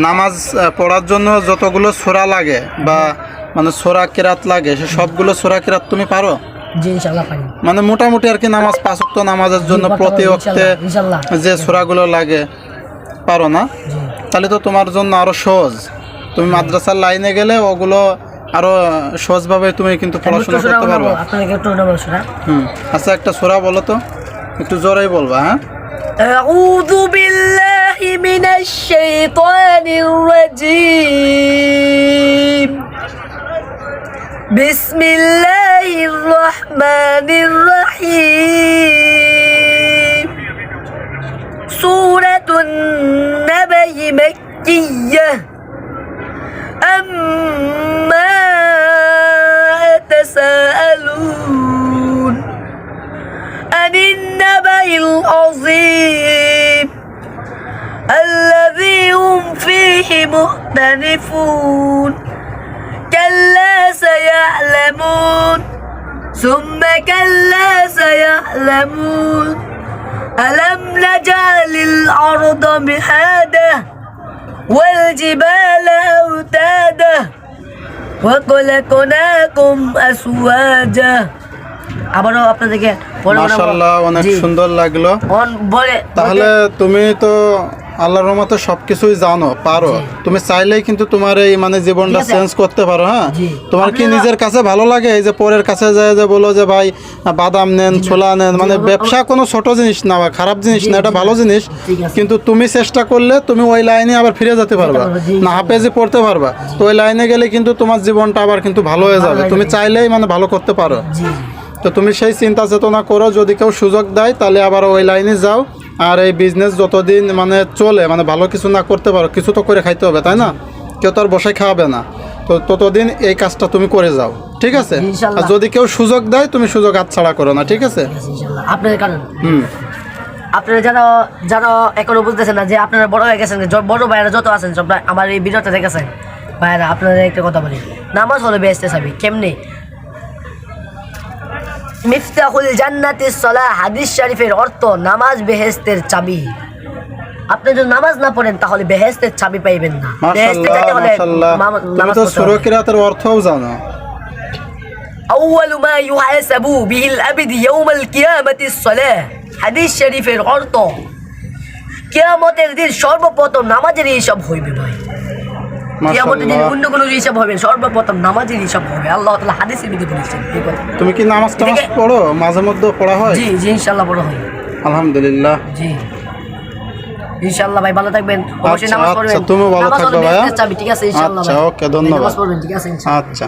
নামাজ পড়ার জন্য যতগুলো সূরা লাগে বা মানে সূরা কিরাত লাগে সে সবগুলো সূরা কিরাত তুমি পারো? জি ইনশাআল্লাহ পারি। মানে মোটামুটি আর কি নামাজ 5 ওয়াক্ত নামাজের জন্য প্রতি ওয়াক্তে ইনশাআল্লাহ যে সূরাগুলো লাগে পারো না? জি। তাহলে তো তোমার জন্য আরো সহজ। তুমি মাদ্রাসার লাইনে গেলে ওগুলো আরো সহজভাবে তুমি কিন্তু পড়াশোনা করতে পারবে। আপনাকে একটু নবল সূরা। আচ্ছা একটা সূরা বলো তো, একটু জোরেই বলবা। হ্যাঁ, আউযু বিল্লাহি মিনাশ শাইতানির রাজীম। বিসমিল্লাহির রহমানির রহিম। সূরাতুন নাবাই মাক্কিয়্যাহ। আম্মা يتساءلون عن النبأ العظيم الذي هم فيه مختلفون كلا سيعلمون ثم كلا سيعلمون ألم نجعل الأرض مهادا والجبال أوتادا وخلقناكم أزواجا। আবারও আপনাদেরকে মাশাআল্লাহ অনেক সুন্দর লাগলো। তাহলে তুমি তো আল্লাহর রহমতে সবকিছুই জানো, পারো। তুমি চাইলেই কিন্তু তোমার এই মানে জীবনটা চেঞ্জ করতে পারো। হ্যাঁ, তোমার কি নিজের কাছে ভালো লাগে এই যে পরের কাছে যায় যে বলো যে ভাই বাদাম নেন, ছোলা নেন? মানে ব্যবসা কোনো ছোট জিনিস না বা খারাপ জিনিস না, এটা ভালো জিনিস। কিন্তু তুমি চেষ্টা করলে তুমি ওই লাইনে আবার ফিরে যেতে পারবা, না হাফেজি পড়তে পারবা। তো ওই লাইনে গেলে কিন্তু তোমার জীবনটা আবার কিন্তু ভালো হয়ে যাবে। তুমি চাইলেই মানে ভালো করতে পারো। তো তুমি সেই চিন্তা চেতনা করো, যদি কেউ সুযোগ দেয় তাহলে আবার ওই লাইনে যাও। আর এই বিজনেস যতদিন মানে চলে, মানে ভালো কিছু না করতে পারো, কিছু তো করে খাইতে হবে, তাই না? কেউ তো আর বসে খাওয়াবে না। তো ততদিন এই কাজটা তুমি করে যাও, ঠিক আছে? আর যদি কেউ সুযোগ দেয় তুমি সুযোগ হাতছাড়া করো না, ঠিক আছে? আপনাদের কারণ আপনারা যারা এখনো বুঝতেছেন না যে আপনারা বড় হয়ে গেছেন, বড় ভাইয়েরা যত আছেন সব আমার এই ভিডিওটা দেখেছেন ভাইয়েরা, আপনাদের একটা কথা বলি, নামাজ হলো বেহেশতের চাবি। কেমনে? মিফতাহুল জান্নাতিস সালাহ, হাদিস শরীফের অর্থ নামাজ বেহেশতের চাবি। আপনি যদি নামাজ না পড়েন তাহলে বেহেশতের চাবি পাইবেন না। বেহেশতে যেতে হলে তুমি তো সূরা কিরাতের অর্থও জানো। আউয়ালু মা ইউহাসাবু বিহিল আবদি ইয়াউমাল কিয়ামাতিস সালাহ, হাদিস শরীফের অর্থ কিয়ামতের দিন সর্বপ্রথম নামাজের হিসাব হইবে ভাই। কিয়ামতের দিন অন্য কোনো হিসাব হবে, সর্বপ্রথম নামাজের হিসাব হবে। আল্লাহ তাআলা হাদিসে বিধি বলেছেন এই কথা। তুমি কি নামাজ পড়ো? মাঝে মধ্যে পড়া হয়? জি জি ইনশাআল্লাহ পড়া হয়। আলহামদুলিল্লাহ। জি ইনশাআল্লাহ ভাই, ভালো থাকবেন, অবশ্যই নামাজ পড়বেন। তুমি ভালো থাকবে ভাই। ঠিক আছে ইনশাআল্লাহ। আচ্ছা ওকে, ধন্যবাদ। নামাজ পড়বেন, ঠিক আছে ইনশাআল্লাহ। আচ্ছা।